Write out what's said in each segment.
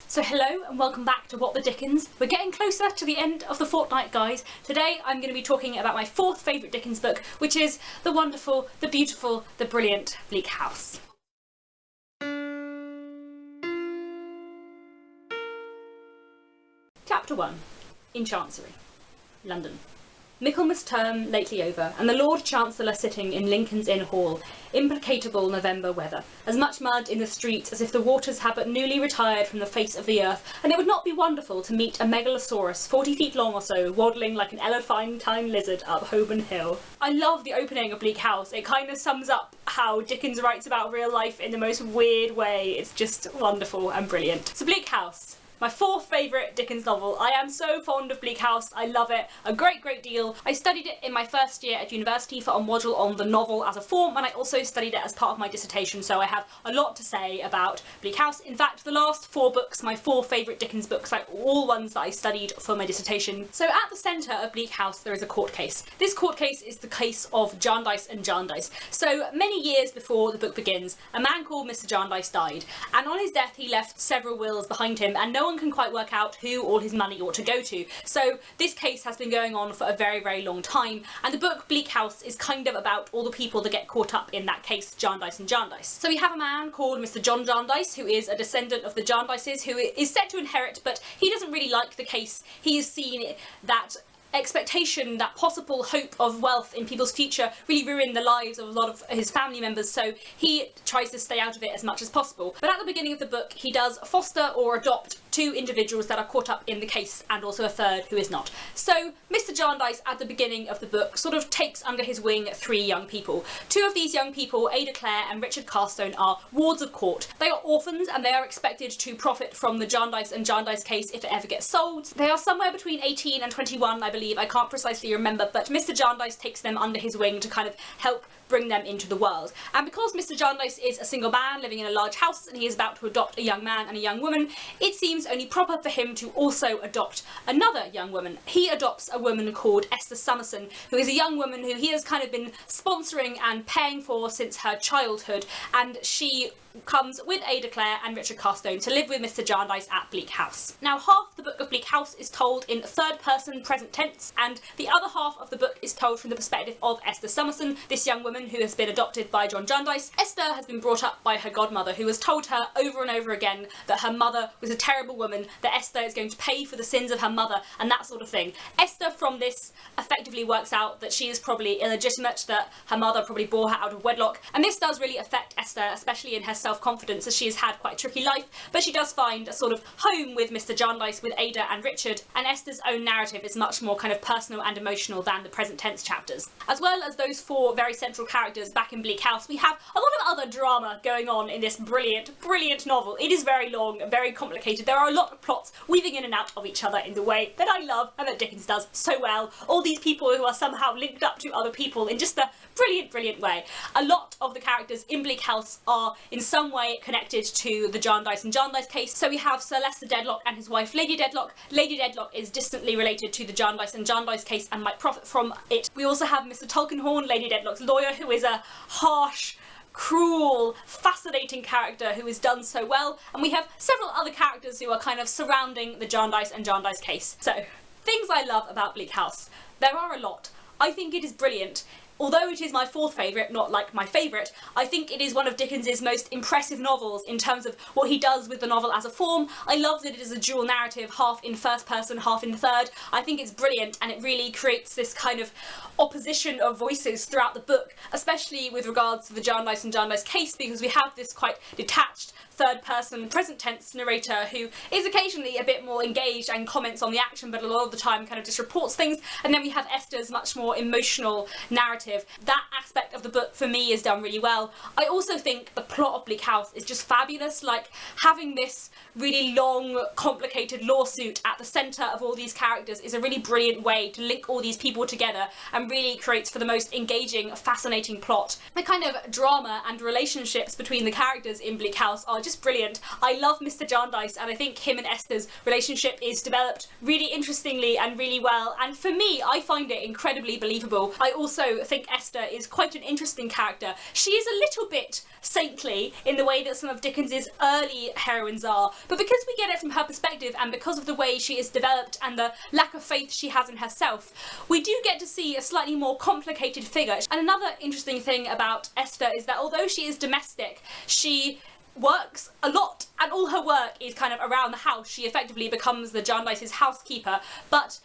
So hello and welcome back to What the Dickens. We're getting closer to the end of the fortnight, guys. Today I'm going to be talking about my fourth favourite Dickens book, which is the wonderful, the beautiful, the brilliant Bleak House. Chapter 1. In Chancery, London. Michaelmas term lately over, and the Lord Chancellor sitting in Lincoln's Inn Hall, implacable November weather, as much mud in the streets as if the waters had but newly retired from the face of the earth, and it would not be wonderful to meet a megalosaurus 40 feet long or so, waddling like an elephantine lizard up Holborn Hill. I love the opening of Bleak House. It kind of sums up how Dickens writes about real life in the most weird way. It's just wonderful and brilliant. So Bleak House. My fourth favourite Dickens novel. I am so fond of Bleak House. I love it a great deal. I studied it in my first year at university for a module on the novel as a form, and I also studied it as part of my dissertation, so I have a lot to say about Bleak House. In fact, the last four books, my four favourite Dickens books, are all ones that I studied for my dissertation. So at the centre of Bleak House there is a court case. This court case is the case of Jarndyce and Jarndyce. So many years before the book begins, a man called Mr. Jarndyce died, and on his death he left several wills behind him, and no one can quite work out who all his money ought to go to. So this case has been going on for a very long time, and the book Bleak House is kind of about all the people that get caught up in that case, Jarndyce and Jarndyce. So we have a man called Mr. John Jarndyce, who is a descendant of the Jarndyces, who is set to inherit, but he doesn't really like the case. He has seen that expectation, that possible hope of wealth in people's future really ruin the lives of a lot of his family members, so he tries to stay out of it as much as possible. But at the beginning of the book he does foster or adopt two individuals that are caught up in the case, and also a third who is not. So Mr. Jarndyce at the beginning of the book sort of takes under his wing three young people. Two of these young people, Ada Clare and Richard Carstone, are wards of court. They are orphans and they are expected to profit from the Jarndyce and Jarndyce case if it ever gets sold. They are somewhere between 18 and 21, I believe. I can't precisely remember, but Mr. Jarndyce takes them under his wing to kind of help bring them into the world. And because Mr. Jarndyce is a single man living in a large house and he is about to adopt a young man and a young woman, it seems only proper for him to also adopt another young woman. He adopts a woman called Esther Summerson, who is a young woman who he has kind of been sponsoring and paying for since her childhood, and she comes with Ada Clare and Richard Carstone to live with Mr. Jarndyce at Bleak House. Now, half the book of Bleak House is told in third person present tense, and the other half of the book is told from the perspective of Esther Summerson, this young woman who has been adopted by John Jarndyce. Esther has been brought up by her godmother, who has told her over and over again that her mother was a terrible woman, that Esther is going to pay for the sins of her mother, and that sort of thing. Esther from this effectively works out that she is probably illegitimate, that her mother probably bore her out of wedlock, and this does really affect Esther, especially in her self-confidence, as she has had quite a tricky life, but she does find a sort of home with Mr. Jarndyce, with Ada and Richard, and Esther's own narrative is much more kind of personal and emotional than the present tense chapters. As well as those four very central characters back in Bleak House, we have a lot of other drama going on in this brilliant novel. It is very long, very complicated. There are a lot of plots weaving in and out of each other in the way that I love and that Dickens does so well. All these people who are somehow linked up to other people in just a brilliant way. A lot of the characters in Bleak House are in some way connected to the Jarndyce and Jarndyce case. So we have Sir Leicester Dedlock and his wife Lady Dedlock. Lady Dedlock is distantly related to the Jarndyce and Jarndyce case and might profit from it. We also have Mr. Tulkinghorn, Lady Dedlock's lawyer, who is a harsh, cruel, fascinating character who is done so well, and we have several other characters who are kind of surrounding the Jarndyce and Jarndyce case. So, things I love about Bleak House. There are a lot. I think it is brilliant. Although it is my fourth favourite, not like my favourite, I think it is one of Dickens's most impressive novels in terms of what he does with the novel as a form. I love that it is a dual narrative, half in first person, half in third. I think it's brilliant, and it really creates this kind of opposition of voices throughout the book, especially with regards to the Jarndyce and Jarndyce case, because we have this quite detached third person present tense narrator who is occasionally a bit more engaged and comments on the action, but a lot of the time kind of just reports things. And then we have Esther's much more emotional narrative. That aspect of the book for me is done really well. I also think the plot of Bleak House is just fabulous. Like, having this really long, complicated lawsuit at the centre of all these characters is a really brilliant way to link all these people together, and really creates for the most engaging, fascinating plot. The kind of drama and relationships between the characters in Bleak House are just brilliant. I love Mr. Jarndyce, and I think him and Esther's relationship is developed really interestingly and really well, and for me, I find it incredibly believable. I also think Esther is quite an interesting character. She is a little bit saintly in the way that some of Dickens's early heroines are, but because we get it from her perspective and because of the way she is developed and the lack of faith she has in herself, we do get to see a slightly more complicated figure. And another interesting thing about Esther is that although she is domestic, she works a lot, and all her work is kind of around the house. She effectively becomes the Jarndyce's housekeeper, but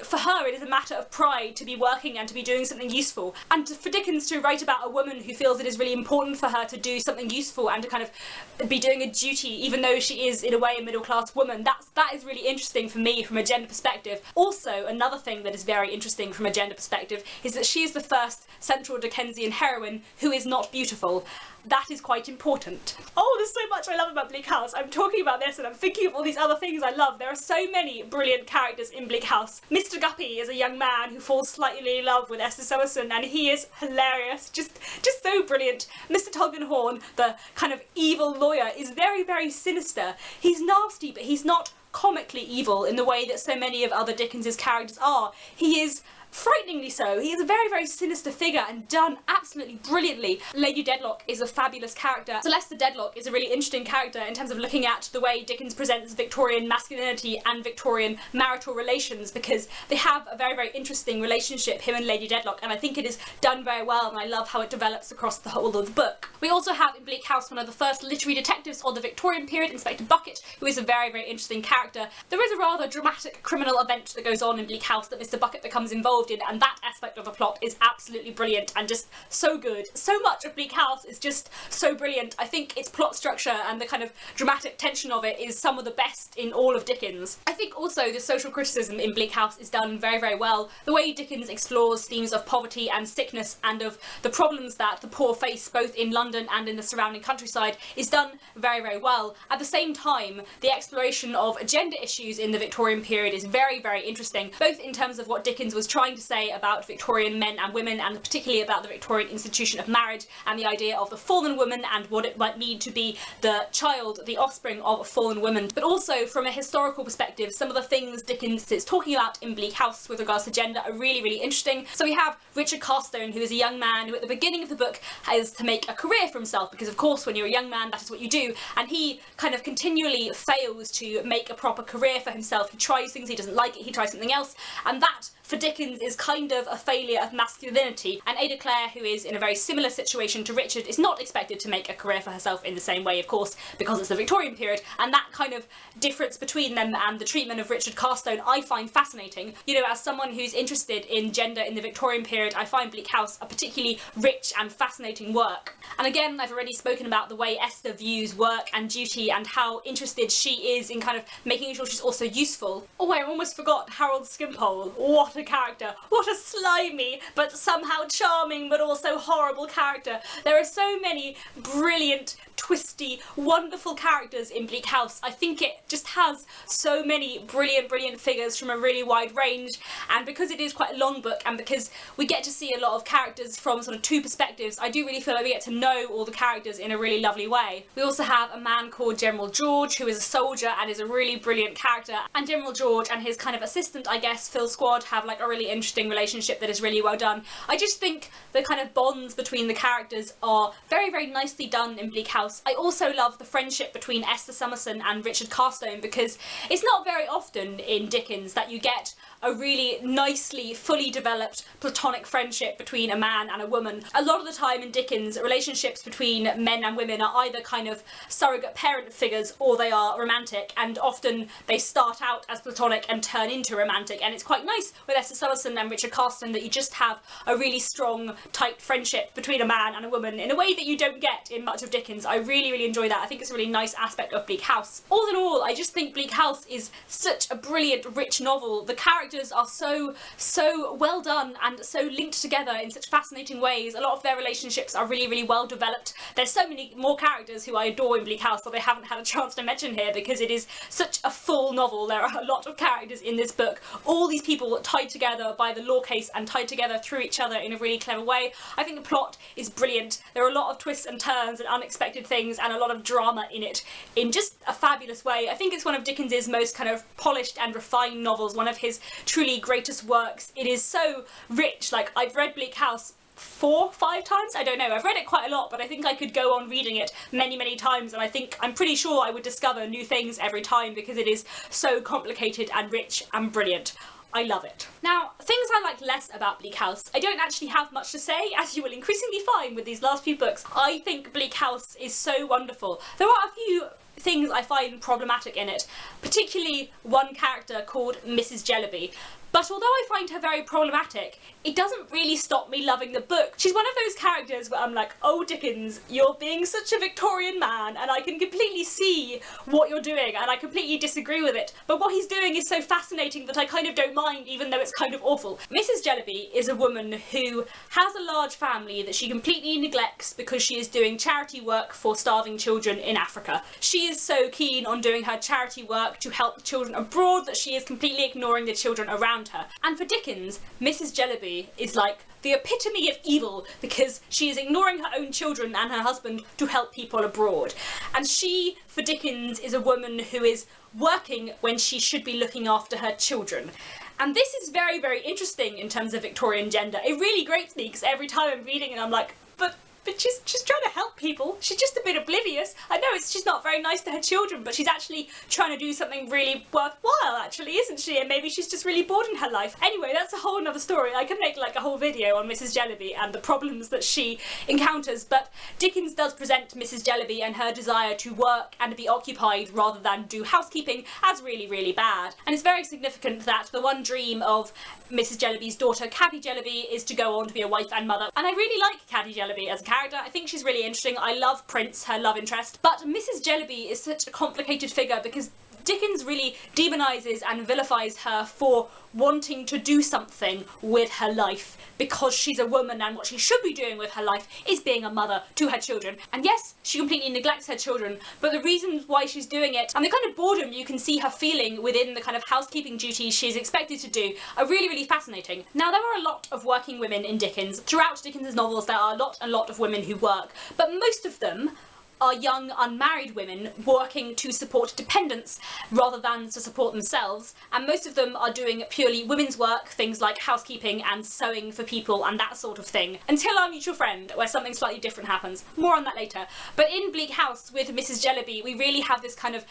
for her it is a matter of pride to be working and to be doing something useful. And for Dickens to write about a woman who feels it is really important for her to do something useful and to kind of be doing a duty, even though she is in a way a middle-class woman, that is really interesting for me from a gender perspective. Also, another thing that is very interesting from a gender perspective is that she is the first central Dickensian heroine who is not beautiful. That is quite important. Oh, there's so much I love about Bleak House. I'm talking about this and I'm thinking of all these other things I love. There are so many brilliant characters in Bleak House. Mr. Guppy is a young man who falls slightly in love with Esther Summerson, and he is hilarious, just so brilliant. Mr. Tulkinghorn, the kind of evil lawyer, is very, very sinister. He's nasty, but he's not comically evil in the way that so many of other Dickens's characters are. He is frighteningly so. He is a very, very sinister figure and done absolutely brilliantly. Lady Dedlock is a fabulous character. Celesta Dedlock is a really interesting character in terms of looking at the way Dickens presents Victorian masculinity and Victorian marital relations, because they have a very, very interesting relationship, him and Lady Dedlock, and I think it is done very well, and I love how it develops across the whole of the book. We also have in Bleak House one of the first literary detectives of the Victorian period, Inspector Bucket, who is a very, very interesting character. There is a rather dramatic criminal event that goes on in Bleak House that Mr. Bucket becomes involved in, and that aspect of the plot is absolutely brilliant and just so good. So much of Bleak House is just so brilliant. I think its plot structure and the kind of dramatic tension of it is some of the best in all of Dickens. I think also the social criticism in Bleak House is done very, very well. The way Dickens explores themes of poverty and sickness and of the problems that the poor face both in London and in the surrounding countryside is done very, very well. At the same time, the exploration of gender issues in the Victorian period is very, very interesting, both in terms of what Dickens was trying to say about Victorian men and women, and particularly about the Victorian institution of marriage and the idea of the fallen woman and what it might mean to be the child, the offspring of a fallen woman. But also from a historical perspective, some of the things Dickens is talking about in Bleak House with regards to gender are really, really interesting. So we have Richard Carstone, who is a young man who at the beginning of the book has to make a career for himself, because of course when you're a young man that is what you do, and he kind of continually fails to make a proper career for himself. He tries things, he doesn't like it, he tries something else, and that for Dickens is kind of a failure of masculinity. And Ada Clare, who is in a very similar situation to Richard, is not expected to make a career for herself in the same way, of course, because it's the Victorian period, and that kind of difference between them and the treatment of Richard Carstone I find fascinating. You know, as someone who's interested in gender in the Victorian period, I find Bleak House a particularly rich and fascinating work. And again, I've already spoken about the way Esther views work and duty and how interested she is in kind of making sure she's also useful. Oh, I almost forgot Harold Skimpole. What a character! What a slimy but somehow charming but also horrible character. There are so many brilliant, twisty, wonderful characters in Bleak House. I think it just has so many brilliant, brilliant figures from a really wide range, and because it is quite a long book and because we get to see a lot of characters from sort of two perspectives, I do really feel like we get to know all the characters in a really lovely way. We also have a man called General George, who is a soldier and is a really brilliant character, and General George and his kind of assistant, I guess, Phil Squad, have like a really interesting relationship that is really well done. I just think the kind of bonds between the characters are very, very nicely done in Bleak House. I also love the friendship between Esther Summerson and Richard Carstone, because it's not very often in Dickens that you get a really nicely, fully developed platonic friendship between a man and a woman. A lot of the time in Dickens, relationships between men and women are either kind of surrogate parent figures or they are romantic, and often they start out as platonic and turn into romantic, and it's quite nice with Esther Summerson and Richard Carstone that you just have a really strong, tight friendship between a man and a woman in a way that you don't get in much of Dickens. I really, really enjoy that. I think it's a really nice aspect of Bleak House. All in all, I just think Bleak House is such a brilliant, rich novel. The characters are so well done and so linked together in such fascinating ways. A lot of their relationships are really, really well developed. There's so many more characters who I adore in Bleak House that I haven't had a chance to mention here because it is such a full novel. There are a lot of characters in this book, all these people tied together by the law case and tied together through each other in a really clever way. I think the plot is brilliant. There are a lot of twists and turns and unexpected things and a lot of drama in it in just a fabulous way. I think it's one of Dickens's most kind of polished and refined novels, one of his truly greatest works. It is so rich. Like, I've read Bleak House 4, 5 times, I don't know. I've read it quite a lot, but I think I could go on reading it many times, and I'm pretty sure I would discover new things every time because it is so complicated and rich and brilliant. I love it. Now, things I like less about Bleak House, I don't actually have much to say, as you will increasingly find with these last few books. I think Bleak House is so wonderful. There are a few things I find problematic in it, particularly one character called Mrs. Jellyby. But although I find her very problematic, it doesn't really stop me loving the book. She's one of those characters where I'm like, oh Dickens, you're being such a Victorian man, and I can completely see what you're doing, and I completely disagree with it. But what he's doing is so fascinating that I kind of don't mind, even though it's kind of awful. Mrs. Jellyby is a woman who has a large family that she completely neglects because she is doing charity work for starving children in Africa. She is so keen on doing her charity work to help the children abroad that she is completely ignoring the children around her. And for Dickens, Mrs. Jellyby is like the epitome of evil because she is ignoring her own children and her husband to help people abroad. And she, for Dickens, is a woman who is working when she should be looking after her children. And this is very interesting in terms of Victorian gender. It really grates me because every time I'm reading it I'm like, but she's trying to help people. She's just a bit oblivious. I know she's not very nice to her children, but she's actually trying to do something really worthwhile, actually, isn't she? And maybe she's just really bored in her life. Anyway, that's a whole nother story. I could make like a whole video on Mrs. Jellyby and the problems that she encounters, but Dickens does present Mrs. Jellyby and her desire to work and be occupied rather than do housekeeping as really bad. And it's very significant that the one dream of Mrs. Jellyby's daughter, Caddy Jellyby, is to go on to be a wife and mother. And I really like Caddy Jellyby as a character. I think she's really interesting. I love Prince, her love interest. But Mrs. Jellyby is such a complicated figure because Dickens really demonises and vilifies her for wanting to do something with her life because she's a woman and what she should be doing with her life is being a mother to her children. And yes, she completely neglects her children, but the reasons why she's doing it and the kind of boredom you can see her feeling within the kind of housekeeping duties she's expected to do are really fascinating. Now, there are a lot of working women in Dickens. Throughout Dickens's novels there are a lot of women who work, but most of them are young unmarried women working to support dependents rather than to support themselves, and most of them are doing purely women's work, things like housekeeping and sewing for people and that sort of thing, until Our Mutual Friend, where something slightly different happens. More on that later. But in Bleak House with Mrs. Jellyby we really have this kind of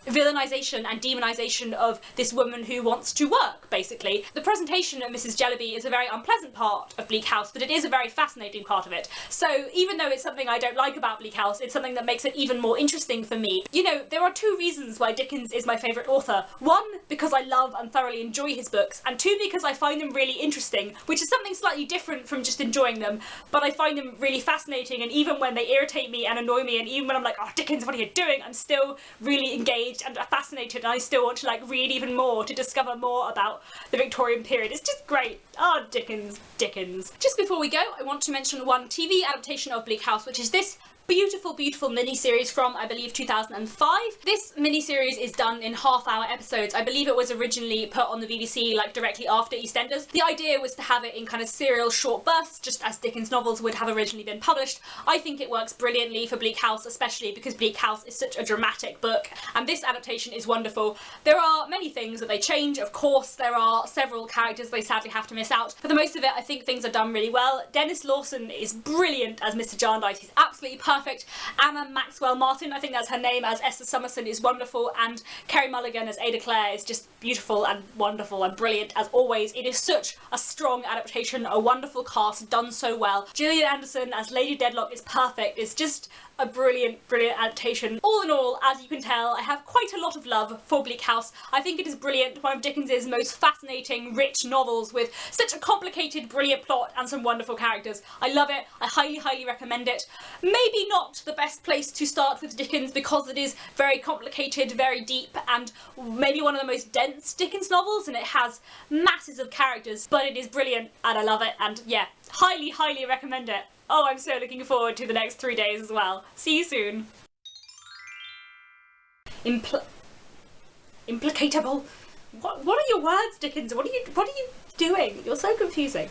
villainisation and demonisation of this woman who wants to work, basically. The presentation of Mrs. Jellyby is a very unpleasant part of Bleak House, but it is a very fascinating part of it. So even though it's something I don't like about Bleak House, it's something that makes it even more interesting for me. You know, there are 2 reasons why Dickens is my favourite author. 1, because I love and thoroughly enjoy his books, and 2, because I find them really interesting, which is something slightly different from just enjoying them, but I find them really fascinating, and even when they irritate me and annoy me, and even when I'm like, oh Dickens, what are you doing? I'm still really engaged and fascinated, and I still want to like read even more to discover more about the Victorian period. It's just great. Oh, Dickens. Just before we go, I want to mention one TV adaptation of Bleak House, which is this beautiful mini-series from, I believe, 2005. This mini-series is done in half-hour episodes. I believe it was originally put on the BBC like directly after EastEnders. The idea was to have it in kind of serial short bursts, just as Dickens novels would have originally been published. I think it works brilliantly for Bleak House, especially because Bleak House is such a dramatic book, and this adaptation is wonderful. There are many things that they change, of course. There are several characters they sadly have to miss out. For the most of it, I think things are done really well. Dennis Lawson is brilliant as Mr. Jarndyce. He's absolutely perfect. Anna Maxwell Martin, I think that's her name, as Esther Summerson is wonderful, and Kerry Mulligan as Ada Clare is just beautiful and wonderful and brilliant as always. It is such a strong adaptation, a wonderful cast, done so well. Gillian Anderson as Lady Dedlock is perfect. It's just a brilliant adaptation. All in all, as you can tell, I have quite a lot of love for Bleak House. I think it is brilliant, one of Dickens's most fascinating, rich novels with such a complicated, brilliant plot and some wonderful characters. I love it. I highly recommend it. Maybe not the best place to start with Dickens because it is very complicated, very deep, and maybe one of the most dense Dickens novels, and it has masses of characters, but it is brilliant and I love it, and yeah, highly recommend it. Oh, I'm so looking forward to the next 3 days as well. See you soon. Implicatable? What are your words, Dickens? What are you doing? You're so confusing.